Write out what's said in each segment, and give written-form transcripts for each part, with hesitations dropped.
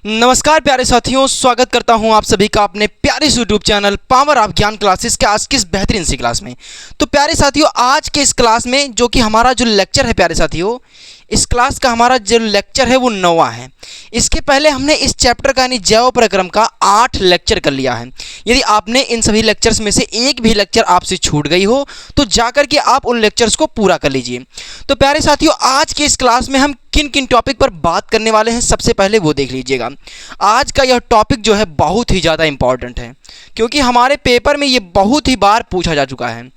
नमस्कार प्यारे साथियों, स्वागत करता हूं आप सभी का अपने प्यारे यूट्यूब चैनल पावर ऑफ ज्ञान क्लासेस के आज की इस बेहतरीन सी क्लास में। तो प्यारे साथियों, आज के इस क्लास में जो कि हमारा जो लेक्चर है प्यारे साथियों, इस क्लास का हमारा जो लेक्चर है वो 9वां है। इसके पहले हमने इस चैप्टर का यानी जैव प्रक्रम का 8 लेक्चर कर लिया है। यदि आपने इन सभी लेक्चर्स में से एक भी लेक्चर आपसे छूट गई हो तो जाकर के आप उन लेक्चर्स को पूरा कर लीजिए। तो प्यारे साथियों, आज के इस क्लास में हम किन किन टॉपिक पर बात करने वाले हैं, सबसे पहले वो देख लीजिएगा। आज का यह टॉपिक जो है बहुत ही ज़्यादा इंपॉर्टेंट है, क्योंकि हमारे पेपर में ये बहुत ही बार पूछा जा चुका है।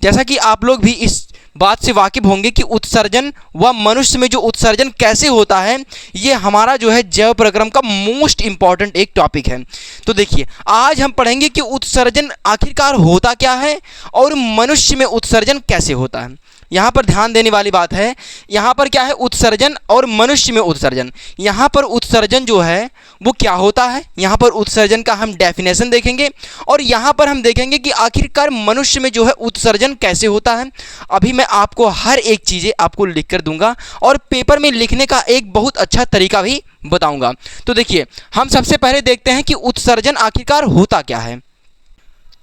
जैसा कि आप लोग भी इस बात से वाकिफ होंगे कि उत्सर्जन व मनुष्य में जो उत्सर्जन कैसे होता है, ये हमारा जो है जैव प्रक्रम का मोस्ट इंपॉर्टेंट एक टॉपिक है। तो देखिए, आज हम पढ़ेंगे कि उत्सर्जन आखिरकार होता क्या है और मनुष्य में उत्सर्जन कैसे होता है। यहाँ पर ध्यान देने वाली बात है, यहाँ पर क्या है, उत्सर्जन और मनुष्य में उत्सर्जन। यहाँ पर उत्सर्जन जो है वो क्या होता है, यहाँ पर उत्सर्जन का हम डेफिनेशन देखेंगे और यहाँ पर हम देखेंगे कि आखिरकार मनुष्य में जो है उत्सर्जन कैसे होता है। अभी मैं आपको हर एक चीज़ें आपको लिख कर दूंगा और पेपर में लिखने का एक बहुत अच्छा तरीका भी बताऊंगा। तो देखिए, हम सबसे पहले देखते हैं कि उत्सर्जन आखिरकार होता क्या है।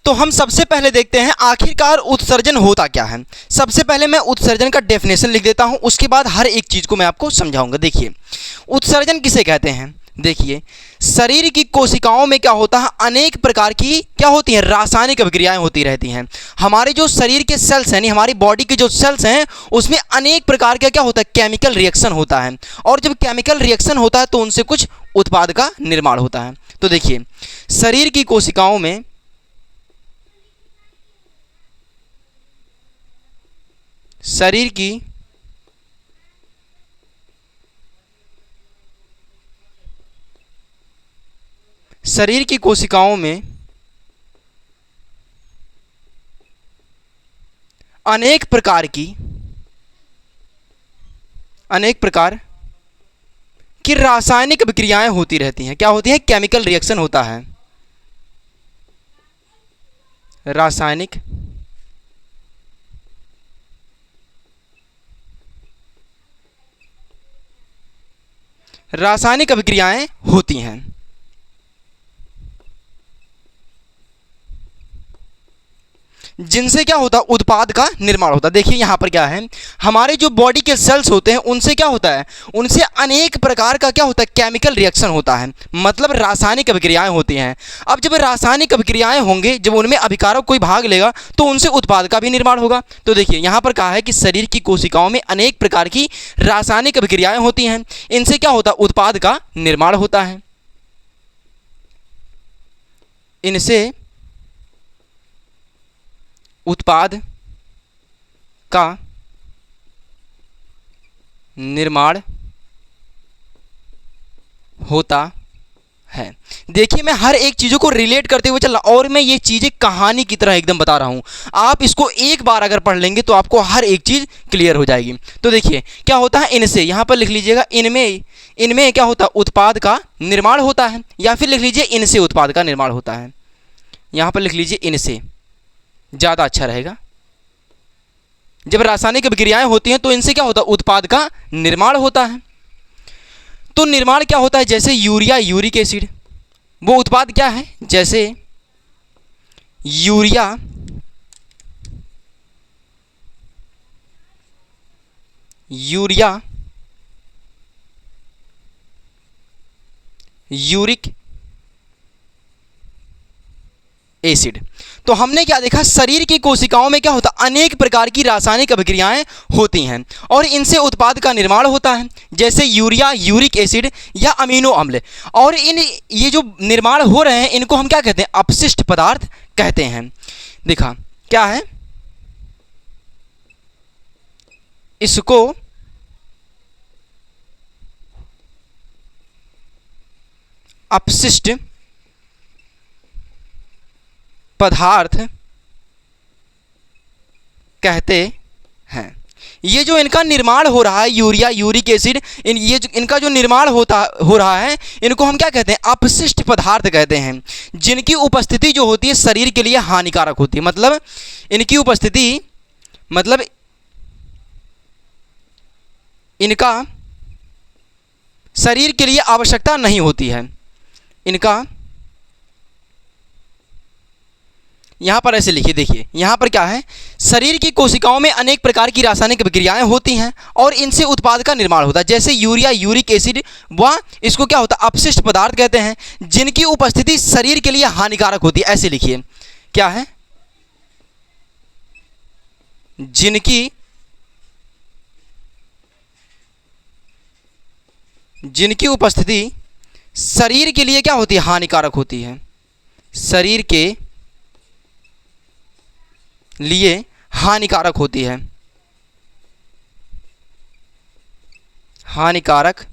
तो हम सबसे पहले देखते हैं आखिरकार उत्सर्जन होता क्या है। सबसे पहले मैं उत्सर्जन का डेफिनेशन लिख देता हूं, उसके बाद हर एक चीज़ को मैं आपको समझाऊंगा। देखिए, उत्सर्जन किसे कहते हैं। देखिए, शरीर की कोशिकाओं में क्या होता है, अनेक प्रकार की क्या होती हैं, रासायनिक अभिक्रियाएं होती रहती हैं। हमारे जो शरीर के सेल्स हैं, हमारी बॉडी के जो सेल्स हैं, उसमें अनेक प्रकार का क्या होता है, केमिकल रिएक्शन होता है। और जब केमिकल रिएक्शन होता है तो उनसे कुछ उत्पाद का निर्माण होता है। तो देखिए, शरीर की कोशिकाओं में शरीर की कोशिकाओं में अनेक प्रकार की रासायनिक अभिक्रियाएं होती रहती हैं। क्या होती हैं, केमिकल रिएक्शन होता है, रासायनिक अभिक्रियाएं होती हैं, जिनसे क्या होता है, उत्पाद का निर्माण होता है। देखिए, यहाँ पर क्या है, हमारे जो बॉडी के सेल्स होते हैं उनसे क्या होता है, उनसे अनेक प्रकार का क्या होता है, केमिकल रिएक्शन होता है, मतलब रासायनिक अभिक्रियाएं होती हैं। अब जब रासायनिक अभिक्रियाएं होंगे, जब उनमें अभिकारक कोई भाग लेगा तो उनसे उत्पाद का भी निर्माण होगा। तो देखिए, यहाँ पर कहा है कि शरीर की कोशिकाओं में अनेक प्रकार की रासायनिक अभिक्रियाएं होती हैं, इनसे क्या होता है, उत्पाद का निर्माण होता है। इनसे उत्पाद का निर्माण होता है। देखिए, मैं हर एक चीज़ों को रिलेट करते हुए चल रहा, और मैं ये चीज़ें कहानी की तरह एकदम बता रहा हूँ। आप इसको एक बार अगर पढ़ लेंगे तो आपको हर एक चीज़ क्लियर हो जाएगी। तो देखिए, क्या होता है, इनसे, यहाँ पर लिख लीजिएगा, इनमें क्या होता है, उत्पाद का निर्माण होता है, या फिर लिख लीजिए इनसे उत्पाद का निर्माण होता है। यहाँ पर लिख लीजिए इनसे, ज़्यादा अच्छा रहेगा। जब रासायनिक अभिक्रियाएं होती हैं तो इनसे क्या होता है, उत्पाद का निर्माण होता है। तो निर्माण क्या होता है, जैसे यूरिया, यूरिक एसिड, वो उत्पाद क्या है, जैसे यूरिया यूरिक एसिड। तो हमने क्या देखा, शरीर की कोशिकाओं में क्या होता है, अनेक प्रकार की रासायनिक अभिक्रियाएं होती हैं और इनसे उत्पाद का निर्माण होता है, जैसे यूरिया, यूरिक एसिड या अमीनो अम्ल। और ये जो निर्माण हो रहे हैं, इनको हम क्या कहते हैं, अपशिष्ट पदार्थ कहते हैं। देखा क्या है, इसको अपशिष्ट पदार्थ कहते हैं। ये जो इनका निर्माण हो रहा है, यूरिया, यूरिक एसिड, इनका जो निर्माण हो रहा है, इनको हम क्या कहते हैं, अपशिष्ट पदार्थ कहते हैं, जिनकी उपस्थिति जो होती है शरीर के लिए हानिकारक होती है। मतलब इनकी उपस्थिति, मतलब इनका शरीर के लिए आवश्यकता नहीं होती है। इनका, यहाँ पर ऐसे लिखिए, देखिए यहाँ पर क्या है, शरीर की कोशिकाओं में अनेक प्रकार की रासायनिक प्रक्रियाएं होती हैं और इनसे उत्पाद का निर्माण होता है। जैसे यूरिया, यूरिक एसिड, वह इसको क्या होता है, अपशिष्ट पदार्थ कहते हैं, जिनकी उपस्थिति शरीर के लिए हानिकारक होती है। ऐसे लिखिए, क्या है, जिनकी उपस्थिति शरीर के लिए क्या होती है, हानिकारक होती है, शरीर के लिए हानिकारक होती है, हानिकारक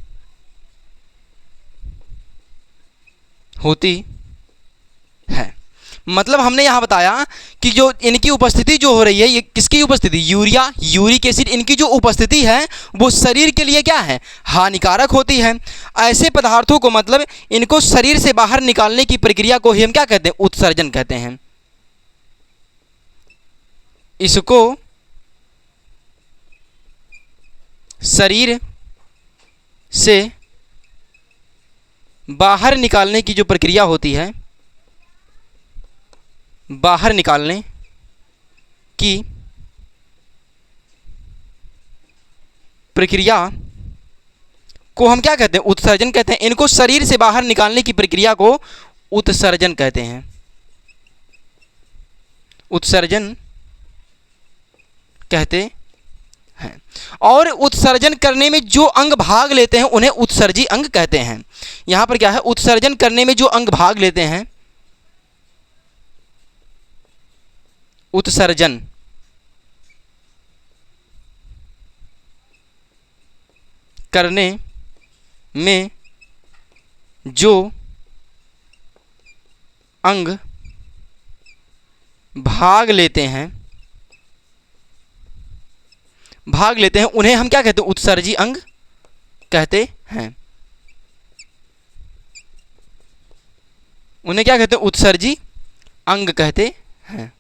होती है। मतलब हमने यहाँ बताया कि जो इनकी उपस्थिति जो हो रही है, ये किसकी उपस्थिति, यूरिया, यूरिक एसिड, इनकी जो उपस्थिति है वो शरीर के लिए क्या है, हानिकारक होती है। ऐसे पदार्थों को, मतलब इनको शरीर से बाहर निकालने की प्रक्रिया को ही हम क्या कहते हैं, उत्सर्जन कहते हैं। इसको शरीर से बाहर निकालने की जो प्रक्रिया होती है, बाहर निकालने की प्रक्रिया को हम क्या कहते हैं, उत्सर्जन कहते हैं। इनको शरीर से बाहर निकालने की प्रक्रिया को उत्सर्जन कहते हैं, उत्सर्जन कहते हैं। और उत्सर्जन करने में जो अंग भाग लेते हैं उन्हें उत्सर्जी अंग कहते हैं। यहां पर क्या है, उत्सर्जन करने में जो अंग भाग लेते हैं, उत्सर्जन करने में जो अंग भाग लेते हैं उन्हें हम क्या कहते हैं, उत्सर्जी अंग कहते हैं। उन्हें क्या कहते हैं, उत्सर्जी अंग कहते हैं।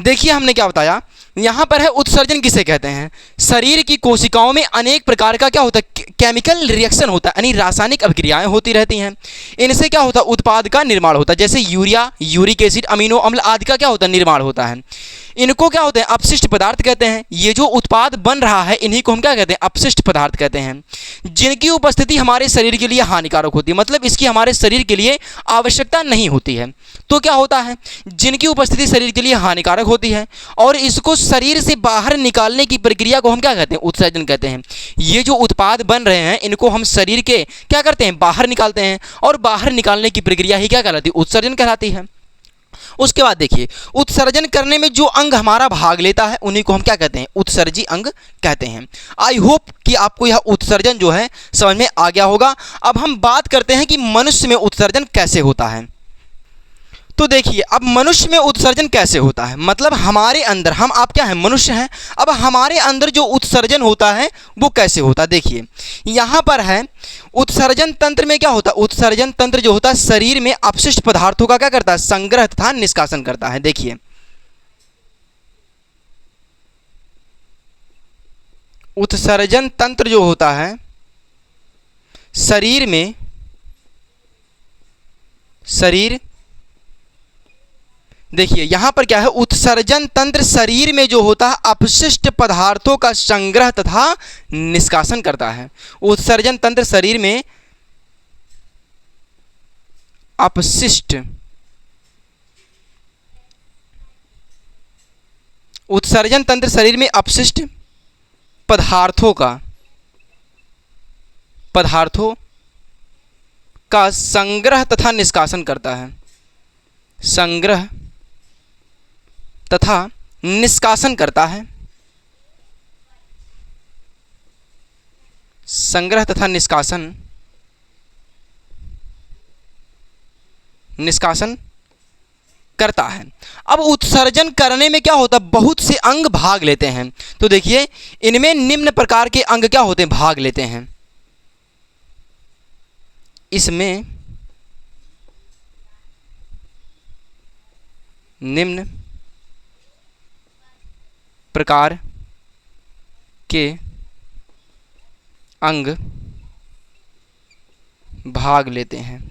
देखिए हमने क्या बताया, यहां पर है उत्सर्जन किसे कहते हैं, शरीर की कोशिकाओं में अनेक प्रकार का क्या होता है, केमिकल रिएक्शन होता है, यानी रासायनिक अभिक्रियाएं होती रहती हैं। इनसे क्या होता है, उत्पाद का निर्माण होता है। जैसे यूरिया, यूरिक एसिड, अमीनो अम्ल आदि का क्या होता है, निर्माण होता है। इनको क्या होते हैं, अपशिष्ट पदार्थ कहते हैं। ये जो उत्पाद बन रहा है इन्हीं को हम क्या कहते हैं, अपशिष्ट पदार्थ कहते हैं, जिनकी उपस्थिति हमारे शरीर के लिए हानिकारक होती है। मतलब इसकी हमारे शरीर के लिए आवश्यकता नहीं होती है। तो क्या होता है, जिनकी उपस्थिति शरीर के लिए हानिकारक होती है और इसको शरीर से बाहर निकालने की प्रक्रिया को हम क्या कहते हैं, उत्सर्जन कहते हैं। ये जो उत्पाद बन रहे हैं इनको हम शरीर के क्या करते हैं, बाहर निकालते हैं, और बाहर निकालने की प्रक्रिया ही क्या कहलाती है, उत्सर्जन कहलाती है। उसके बाद देखिए, उत्सर्जन करने में जो अंग हमारा भाग लेता है उन्हीं को हम क्या कहते हैं, उत्सर्जी अंग कहते हैं। आई होप कि आपको यह उत्सर्जन जो है समझ में आ गया होगा। अब हम बात करते हैं कि मनुष्य में उत्सर्जन कैसे होता है। तो देखिए, अब मनुष्य में उत्सर्जन कैसे होता है, मतलब हमारे अंदर, हम आप क्या हैं, मनुष्य हैं। अब हमारे अंदर जो उत्सर्जन होता है वो कैसे होता है, देखिए यहाँ पर है, उत्सर्जन तंत्र में क्या होता है, उत्सर्जन तंत्र जो होता है शरीर में अपशिष्ट पदार्थों का क्या करता है, संग्रह तथा निष्कासन करता है। देखिए उत्सर्जन तंत्र जो होता है देखिए यहां पर क्या है, उत्सर्जन तंत्र शरीर में जो होता है अपशिष्ट पदार्थों का संग्रह तथा निष्कासन करता है। उत्सर्जन तंत्र शरीर में अपशिष्ट उत्सर्जन तंत्र शरीर में अपशिष्ट पदार्थों का संग्रह तथा निष्कासन करता है, संग्रह तथा निष्कासन करता है, संग्रह तथा निष्कासन करता है। अब उत्सर्जन करने में क्या होता है, बहुत से अंग भाग लेते हैं। तो देखिए इनमें निम्न प्रकार के अंग क्या होते हैं, भाग लेते हैं। इसमें निम्न प्रकार के अंग भाग लेते हैं।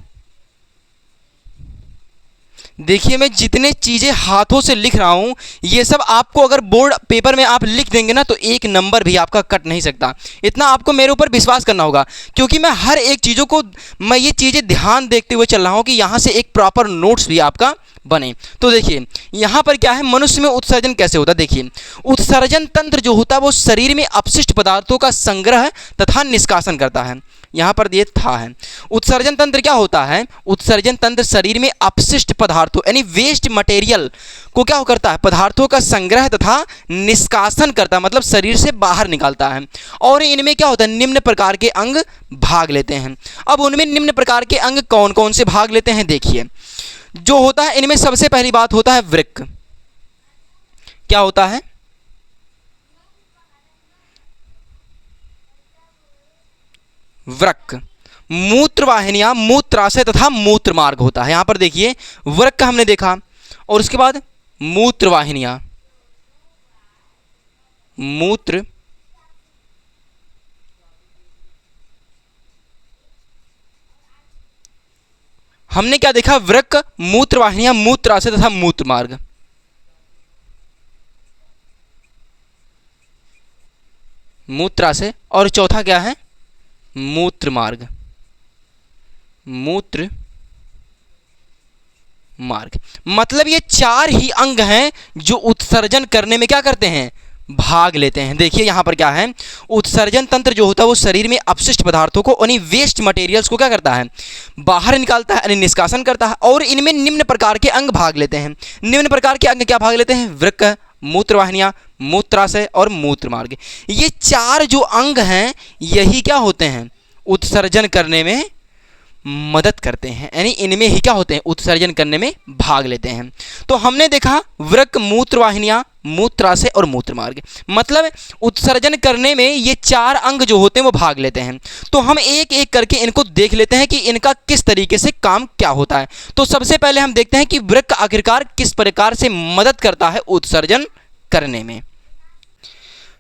देखिए मैं जितने चीज़ें हाथों से लिख रहा हूँ ये सब आपको अगर बोर्ड पेपर में आप लिख देंगे ना तो एक नंबर भी आपका कट नहीं सकता। इतना आपको मेरे ऊपर विश्वास करना होगा क्योंकि मैं हर एक चीज़ों को मैं ये चीज़ें ध्यान देखते हुए चल रहा हूँ कि यहाँ से एक प्रॉपर नोट्स भी आपका बने। तो देखिए यहाँ पर क्या है, मनुष्य में उत्सर्जन कैसे होता है। देखिए उत्सर्जन तंत्र जो होता है वो शरीर में अपशिष्ट पदार्थों का संग्रह तथा निष्कासन करता है। यहाँ पर ये था है उत्सर्जन तंत्र क्या होता है। उत्सर्जन तंत्र शरीर में अपशिष्ट पदार्थों यानी वेस्ट मटेरियल को क्या करता है, पदार्थों का संग्रह तथा निष्कासन करता है, मतलब शरीर से बाहर निकालता है। और इनमें क्या होता है, निम्न प्रकार के अंग भाग लेते हैं। अब उनमें निम्न प्रकार के अंग कौन कौन से भाग लेते हैं। देखिए जो होता है इनमें सबसे पहली बात होता है वृक्क। क्या होता है, वृक्क। मूत्र वाहिनियां, मूत्राशय तथा मूत्र मार्ग होता है। यहां पर देखिए वृक्क हमने देखा और उसके बाद मूत्र वाहिनियां, मूत्र हमने क्या देखा, वृक्क, मूत्र वाहिनियां, मूत्राशय तथा मूत्र मार्ग। मूत्राशय और चौथा क्या है, मूत्र मार्ग, मूत्र मार्ग। मतलब ये चार ही अंग हैं जो उत्सर्जन करने में क्या करते हैं, भाग लेते हैं। देखिए यहां पर क्या है, उत्सर्जन तंत्र जो होता है वो शरीर में अपशिष्ट पदार्थों को यानी वेस्ट मटेरियल्स को क्या करता है, बाहर निकालता है यानी निष्कासन करता है। और इनमें निम्न प्रकार के अंग भाग लेते हैं। निम्न प्रकार के अंग क्या भाग लेते हैं, वृक्क, मूत्रवाहिनियां, मूत्राशय और मूत्र मार्ग। ये चार जो अंग हैं यही क्या होते हैं, उत्सर्जन करने में मदद करते हैं, यानी इनमें ही क्या होते हैं, उत्सर्जन करने में भाग लेते हैं। तो हमने देखा वृक्क, मूत्रवाहिनियां, मूत्राशय और मूत्र मार्ग, मतलब उत्सर्जन करने में ये चार अंग जो होते हैं वो भाग लेते हैं। तो हम एक एक करके इनको देख लेते हैं कि इनका किस तरीके से काम क्या होता है। तो सबसे पहले हम देखते हैं कि वृक्क आखिरकार किस प्रकार से मदद करता है उत्सर्जन करने में।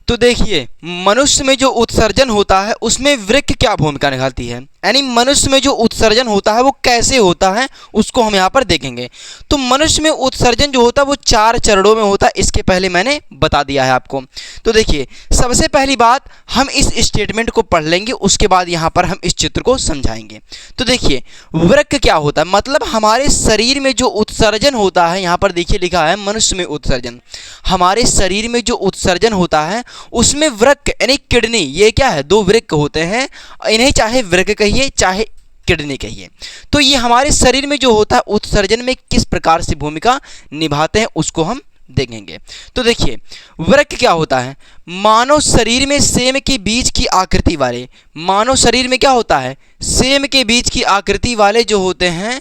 तो देखिए मनुष्य में जो उत्सर्जन होता है उसमें वृक्क क्या भूमिका निभाती है, यानी मनुष्य में जो उत्सर्जन होता है वो कैसे होता है उसको हम यहाँ पर देखेंगे। तो मनुष्य में उत्सर्जन जो होता है वो चार चरणों में होता है, इसके पहले मैंने बता दिया है आपको। तो देखिए सबसे पहली बात हम इस स्टेटमेंट को पढ़ लेंगे, उसके बाद यहाँ पर हम इस चित्र को समझाएंगे। तो देखिए वृक्क क्या होता है, मतलब हमारे शरीर में जो उत्सर्जन होता है, यहाँ पर देखिए लिखा है मनुष्य में उत्सर्जन। हमारे शरीर में जो उत्सर्जन होता है उसमें वृक्क यानी किडनी, ये क्या है, दो वृक्क होते हैं, इन्हें चाहे वृक्क कहिए चाहे किडनी कहिए। तो ये हमारे शरीर में जो होता है उत्सर्जन में किस प्रकार से भूमिका निभाते हैं उसको हम देखेंगे। तो देखिए वृक्क क्या होता है, मानव शरीर में सेम के बीच की आकृति वाले, मानव शरीर में क्या होता है, सेम के बीच की आकृति वाले जो होते हैं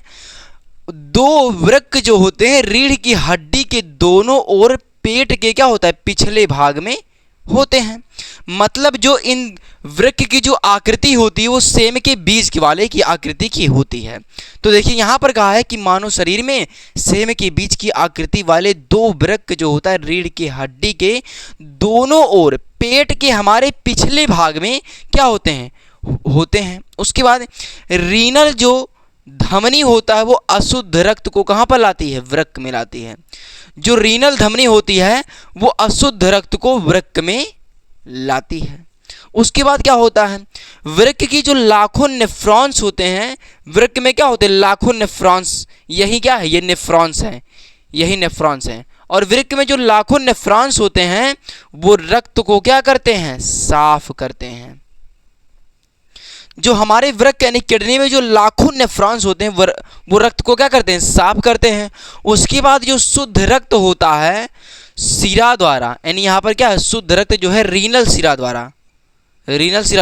दो वृक्क जो होते हैं रीढ़ की हड्डी के दोनों ओर पेट के क्या होता है, पिछले भाग में होते हैं। मतलब जो इन वृक्क की जो आकृति होती है वो सेम के बीज के वाले की आकृति की होती है। तो देखिए यहाँ पर कहा है कि मानव शरीर में सेम के बीज की आकृति वाले दो वृक्क जो होता है रीढ़ की हड्डी के दोनों ओर पेट के हमारे पिछले भाग में क्या होते हैं। उसके बाद रीनल जो धमनी होता है वो अशुद्ध रक्त को कहाँ पर लाती है, वृक्क में लाती है। जो रीनल धमनी होती है वो अशुद्ध रक्त को वृक्क में लाती है। उसके बाद क्या होता है, वृक्क की जो लाखों नेफ्रॉन्स होते हैं, वृक्क में क्या होते हैं, लाखों नेफ्रॉन्स, यही क्या है, ये नेफ्रॉन्स है, यही नेफ्रॉन्स है। और वृक्क में जो लाखों नेफ्रॉन्स होते हैं वो रक्त को क्या करते हैं, साफ करते हैं। जो हमारे वृक्क यानी किडनी में जो लाखों नेफ्रॉन्स होते हैं वो रक्त को क्या करते हैं, साफ करते हैं। उसके बाद जो शुद्ध रक्त होता है सिरा द्वारा, यानी यहाँ पर क्या है, शुद्ध रक्त जो है रीनल सिरा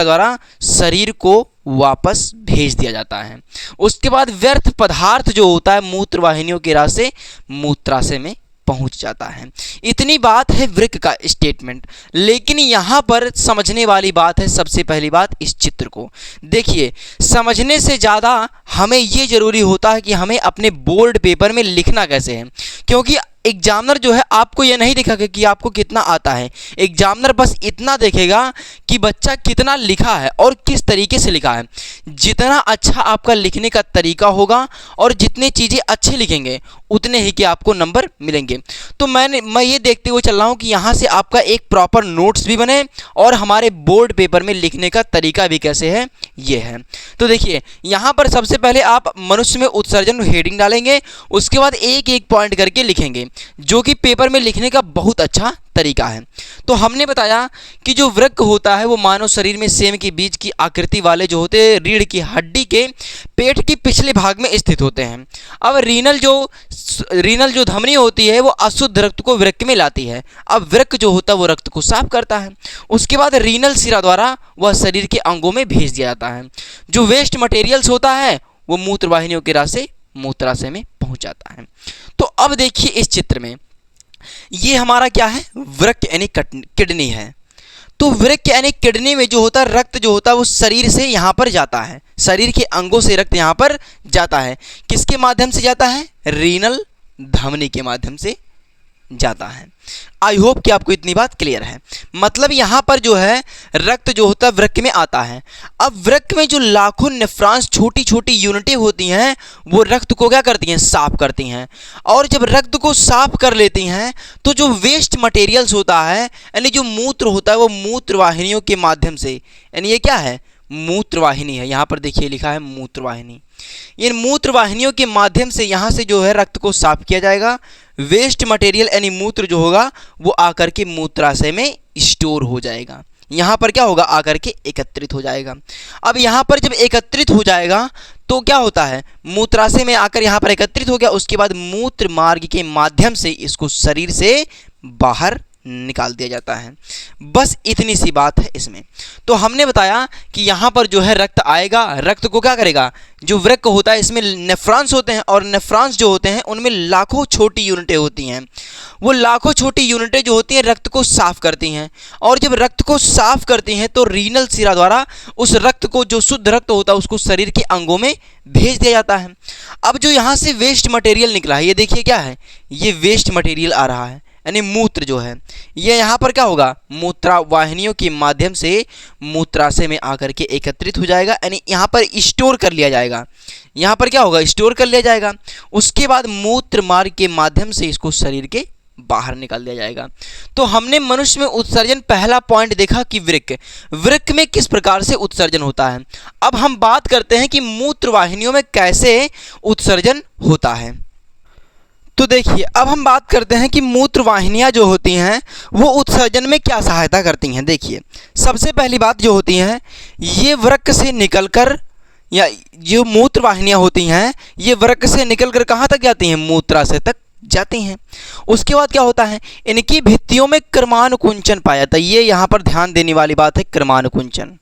द्वारा शरीर को वापस भेज दिया जाता है। उसके बाद व्यर्थ पदार्थ जो होता है मूत्र वाहिनियों के रास्ते मूत्राशय में पहुंच जाता है। इतनी बात है वृक्क का स्टेटमेंट। लेकिन यहाँ पर समझने वाली बात है, सबसे पहली बात इस चित्र को देखिए। समझने से ज़्यादा हमें ये जरूरी होता है कि हमें अपने बोर्ड पेपर में लिखना कैसे है, क्योंकि एग्जामिनर जो है आपको ये नहीं दिखाएगा कि आपको कितना आता है। एग्जामिनर बस इतना देखेगा कि बच्चा कितना लिखा है और किस तरीके से लिखा है। जितना अच्छा आपका लिखने का तरीका होगा और जितनी चीज़ें अच्छे लिखेंगे उतने ही के आपको नंबर मिलेंगे। तो मैं ये देखते हुए चल रहा हूँ कि यहाँ से आपका एक प्रॉपर नोट्स भी बने और हमारे बोर्ड पेपर में लिखने का तरीका भी कैसे है ये है। तो देखिए यहाँ पर सबसे पहले आप मनुष्य में उत्सर्जन हेडिंग डालेंगे, उसके बाद एक एक पॉइंट करके लिखेंगे, जो कि पेपर में लिखने का बहुत अच्छा तरीका है। तो हमने बताया कि जो वृक्क होता है वो मानव शरीर में सेम के बीज की आकृति वाले जो होते हैं रीढ़ की हड्डी के पेट के पिछले भाग में स्थित होते हैं। अब रीनल जो धमनी होती है वो अशुद्ध रक्त को वृक्क में लाती है। अब वृक्क जो होता है वो रक्त को साफ करता है। उसके बाद रीनल सिरा द्वारा वह शरीर के अंगों में भेज दिया जाता है। जो वेस्ट मटेरियल्स होता है वो मूत्र वाहिनियों के रास्ते मूत्राशय में पहुंच जाता है। तो अब देखिए इस चित्र में ये हमारा क्या है, वृक्क यानी किडनी है। तो वृक्क यानी किडनी में जो होता है रक्त जो होता है वो शरीर से यहाँ पर जाता है, शरीर के अंगों से रक्त यहाँ पर जाता है। किसके माध्यम से जाता है, रीनल धमनी के माध्यम से जाता है। आई होप कि आपको इतनी बात क्लियर है। मतलब यहाँ पर जो है रक्त जो होता है वृक्क में आता है। अब वृक्क में जो लाखों नेफ्रॉन्स छोटी छोटी यूनिटें होती हैं वो रक्त को क्या करती हैं, साफ करती हैं। और जब रक्त को साफ कर लेती हैं तो जो वेस्ट मटेरियल्स होता है यानी जो मूत्र होता है वो मूत्र वाहिनियों के माध्यम से, यानी ये क्या है, मूत्र वाहिनी है। यहाँ पर देखिए लिखा है मूत्र वाहिनी। इन मूत्र वाहिनियों के माध्यम से यहाँ से जो है रक्त को साफ किया जाएगा। वेस्ट मटेरियल यानी मूत्र जो होगा वो आकर के मूत्राशय में स्टोर हो जाएगा। यहाँ पर क्या होगा, आकर के एकत्रित हो जाएगा। अब यहाँ पर जब एकत्रित हो जाएगा तो क्या होता है, मूत्राशय में आकर यहाँ पर एकत्रित हो गया। उसके बाद मूत्र मार्ग के माध्यम से इसको शरीर से बाहर निकाल दिया जाता है। बस इतनी सी बात है इसमें। तो हमने बताया कि यहाँ पर जो है रक्त आएगा, रक्त को क्या करेगा, जो वृक्क होता है इसमें नेफ्रॉन्स होते हैं और नेफ्रॉन्स जो होते हैं उनमें लाखों छोटी यूनिटें होती हैं। वो लाखों छोटी यूनिटें जो होती हैं रक्त को साफ करती हैं और जब रक्त को साफ करती हैं तो रीनल सिरा द्वारा उस रक्त को, जो शुद्ध रक्त होता है उसको शरीर के अंगों में भेज दिया जाता है। अब जो यहाँ से वेस्ट मटेरियल निकला है ये देखिए क्या है, ये वेस्ट मटेरियल आ रहा है यानी मूत्र जो है ये यहाँ पर क्या होगा, मूत्रा वाहिनियों के माध्यम से मूत्राशय में आकर के एकत्रित हो जाएगा, यानी यहाँ पर स्टोर कर लिया जाएगा। यहाँ पर क्या होगा, स्टोर कर लिया जाएगा। उसके बाद मूत्र मार्ग के माध्यम से इसको शरीर के बाहर निकाल दिया जाएगा। तो हमने मनुष्य में उत्सर्जन पहला पॉइंट देखा कि वृक्क में किस प्रकार से उत्सर्जन होता है। अब हम बात करते हैं कि मूत्र वाहिनियों में कैसे उत्सर्जन होता है। तो देखिए अब हम बात करते हैं कि मूत्र वाहिनियाँ जो होती हैं वो उत्सर्जन में क्या सहायता करती हैं। देखिए सबसे पहली बात जो होती है, ये वृक्क से निकलकर, या जो मूत्र वाहिनियाँ होती हैं ये वृक्क से निकलकर कहाँ तक जाती हैं, मूत्राशय तक जाती हैं। उसके बाद क्या होता है, इनकी भित्तियों में क्रमानुकुंचन पाया जाता है। ये यहाँ पर ध्यान देने वाली बात है, क्रमानुकुंचन।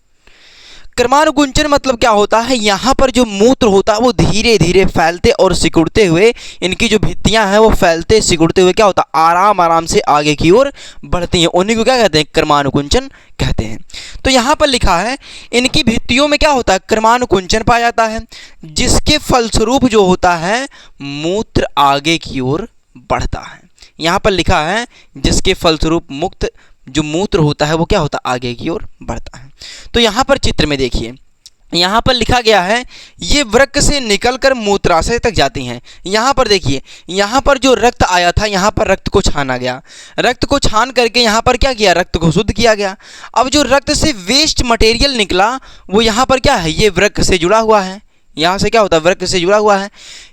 क्रमानुकुंचन मतलब क्या होता है, यहाँ पर जो मूत्र होता है वो धीरे धीरे फैलते और सिकुड़ते हुए, इनकी जो भित्तियाँ हैं वो फैलते सिकुड़ते हुए क्या होता है, आराम आराम से आगे की ओर बढ़ती हैं। उन्हीं को क्या कहते हैं, क्रमानुकुंचन कहते हैं। तो यहाँ पर लिखा है इनकी भित्तियों में क्या होता है, क्रमानुकुंचन पाया जाता है, जिसके फलस्वरूप जो होता है मूत्र आगे की ओर बढ़ता है। यहाँ पर लिखा है जिसके फलस्वरूप जो मूत्र होता है वो क्या होता है, आगे की ओर बढ़ता है। तो यहाँ पर चित्र में देखिए, यहाँ पर लिखा गया है ये वृक्क से निकलकर मूत्राशय तक जाती हैं। यहाँ पर देखिए, यहाँ पर जो रक्त आया था यहाँ पर रक्त को छाना गया, रक्त को छान करके यहाँ पर क्या किया, रक्त को शुद्ध किया गया। अब जो रक्त से वेस्ट मटेरियल निकला वो यहाँ पर क्या है, ये वृक्क से जुड़ा हुआ है। यहाँ से क्या होता है, वृक्क से जुड़ा हुआ है।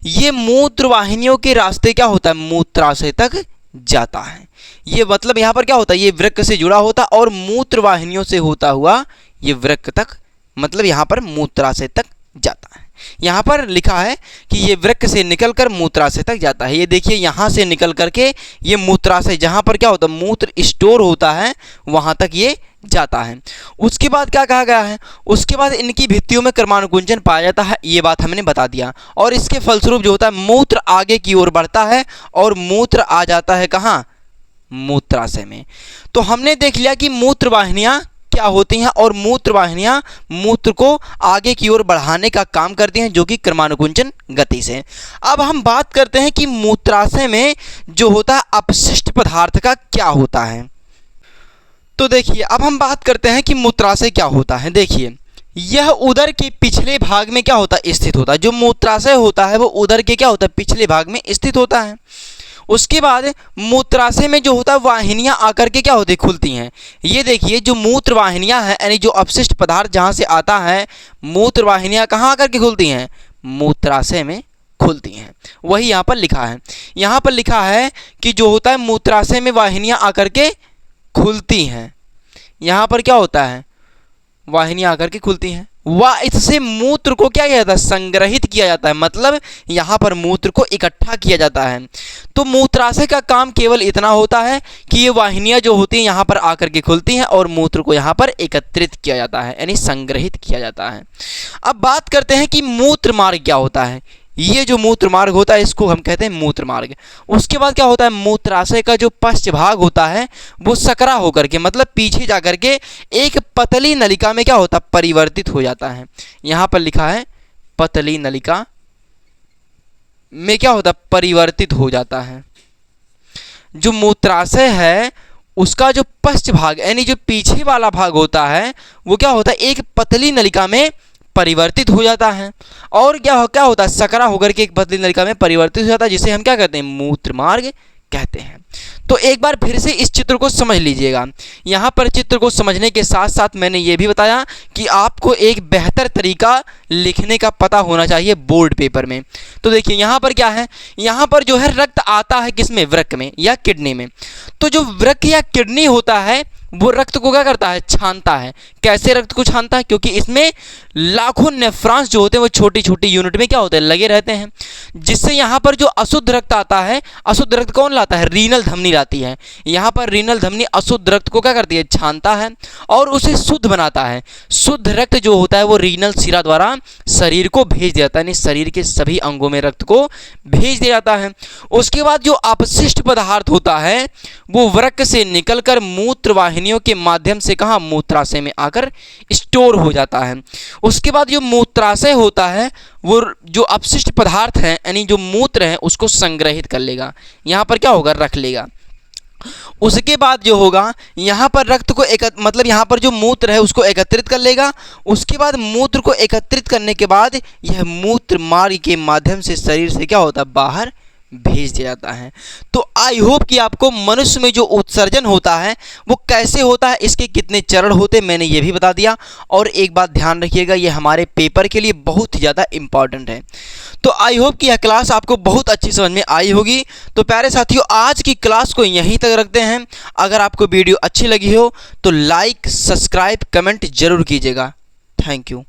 ये मूत्र वाहिनियों के रास्ते क्या होता है, मूत्राशय तक जाता है। ये मतलब यहाँ पर क्या होता है, ये वृक्क से जुड़ा होता और मूत्र वाहिनियों से होता हुआ ये वृक्क तक, मतलब यहाँ पर मूत्राशय तक जाता है। यहाँ पर लिखा है कि ये वृक्क से निकलकर मूत्राशय तक जाता है। ये देखिए यहाँ से निकल करके ये मूत्राशय, जहाँ पर क्या होता है मूत्र स्टोर होता है वहाँ तक ये जाता है। उसके बाद क्या कहा गया है, उसके बाद इनकी भित्तियों में क्रमानुकुंचन पाया जाता है, ये बात हमने बता दिया। और इसके फलस्वरूप जो होता है मूत्र आगे की ओर बढ़ता है और मूत्र आ जाता है कहाँ, मूत्राशय में। तो हमने देख लिया कि मूत्र वाहिनियाँ क्या होती हैं और मूत्र वाहिनियाँ मूत्र को आगे की ओर बढ़ाने का काम करती हैं, जो कि क्रमानुकुंचन गति से। अब हम बात करते हैं कि मूत्राशय में जो होता है अपशिष्ट पदार्थ का क्या होता है। तो देखिए, अब हम बात करते हैं कि मूत्राशय क्या होता है। देखिए, यह उदर के पिछले भाग में क्या होता है, स्थित होता है। जो मूत्राशय होता है वो उदर के क्या होता है, पिछले भाग में स्थित होता है। उसके बाद मूत्राशय में जो होता है वाहिनियाँ आकर के क्या होती है, खुलती हैं। ये देखिए, जो मूत्र वाहिनियाँ हैं यानी जो अपशिष्ट पदार्थ जहाँ से आता है, मूत्र वाहिनियाँ कहाँ आकर के खुलती हैं, मूत्राशय में खुलती हैं। वही यहाँ पर लिखा है। यहाँ पर लिखा है कि जो होता है मूत्राशय में वाहिनियाँ आकर के खुलती हैं। यहाँ पर क्या होता है, वाहिनियाँ आकर के खुलती हैं। वह इससे मूत्र को क्या किया जाता है, संग्रहित किया जाता है। मतलब यहाँ पर मूत्र को इकट्ठा किया जाता है। तो मूत्राशय का काम केवल इतना होता है कि ये वाहिनियाँ जो होती हैं यहाँ पर आकर के खुलती हैं और मूत्र को यहाँ पर एकत्रित किया जाता है, यानी संग्रहित किया जाता है। अब बात करते हैं कि मूत्र मार्ग क्या होता है। ये जो मूत्र मार्ग होता है इसको हम कहते हैं मूत्र मार्ग। उसके बाद क्या होता है, मूत्राशय का जो पश्च भाग होता है वो सकरा होकर के, मतलब पीछे जाकर के एक पतली नलिका में क्या होता है, परिवर्तित हो जाता है। यहाँ पर लिखा है पतली नलिका में क्या होता है, परिवर्तित हो जाता है। जो मूत्राशय है उसका जो पश्च भाग यानी जो पीछे वाला भाग होता है वो क्या होता है, एक पतली नलिका में परिवर्तित हो जाता है। और क्या होता है, सकरा होकर के एक पतली नलिका में परिवर्तित हो जाता है, जिसे हम क्या कहते हैं, मूत्र मार्ग कहते हैं। तो एक बार फिर से इस चित्र को समझ लीजिएगा। यहाँ पर चित्र को समझने के साथ साथ मैंने ये भी बताया कि आपको एक बेहतर तरीका लिखने का पता होना चाहिए बोर्ड पेपर में। तो देखिए, यहाँ पर क्या है, यहाँ पर जो है रक्त आता है किसमें, वृक्क में या किडनी में। तो जो वृक्क या किडनी होता है वो रक्त को क्या करता है, छानता है। कैसे रक्त को छानता है, क्योंकि इसमें लाखों नेफ्रॉन्स जो होते हैं वो छोटी छोटी यूनिट में क्या होते हैं, लगे रहते हैं। जिससे यहाँ पर जो अशुद्ध रक्त आता है, अशुद्ध रक्त कौन लाता है, रीनल धमनी लाती है। यहाँ पर रीनल धमनी अशुद्ध रक्त को क्या करती है, छानता है और उसे शुद्ध बनाता है। शुद्ध रक्त जो होता है वो रीनल शिरा द्वारा शरीर को भेज दिया जाता है, यानी शरीर के सभी अंगों में रक्त को भेज दिया जाता है। उसके बाद जो अपशिष्ट पदार्थ होता है वो वृक्क से निकलकर मूत्र वाहिनियों के माध्यम से कहाँ, मूत्राशय में आकर स्टोर हो जाता है। उसके बाद जो मूत्राशय होता है वो जो अपशिष्ट पदार्थ है यानी जो मूत्र है उसको संग्रहित कर लेगा, यहाँ पर क्या होगा, रख लेगा। उसके बाद जो होगा यहाँ पर रक्त को मतलब यहाँ पर जो मूत्र है उसको एकत्रित कर लेगा। उसके बाद मूत्र को एकत्रित करने के बाद यह मूत्र मार्ग के माध्यम से शरीर से क्या होता है, बाहर भेज दिया जाता है। तो आई होप कि आपको मनुष्य में जो उत्सर्जन होता है वो कैसे होता है, इसके कितने चरण होते हैं, मैंने ये भी बता दिया। और एक बात ध्यान रखिएगा, ये हमारे पेपर के लिए बहुत ही ज़्यादा इम्पॉर्टेंट है। तो आई होप कि यह क्लास आपको बहुत अच्छी समझ में आई होगी। तो प्यारे साथियों, आज की क्लास को यहीं तक रखते हैं। अगर आपको वीडियो अच्छी लगी हो तो लाइक, सब्सक्राइब, कमेंट जरूर कीजिएगा। Thank you.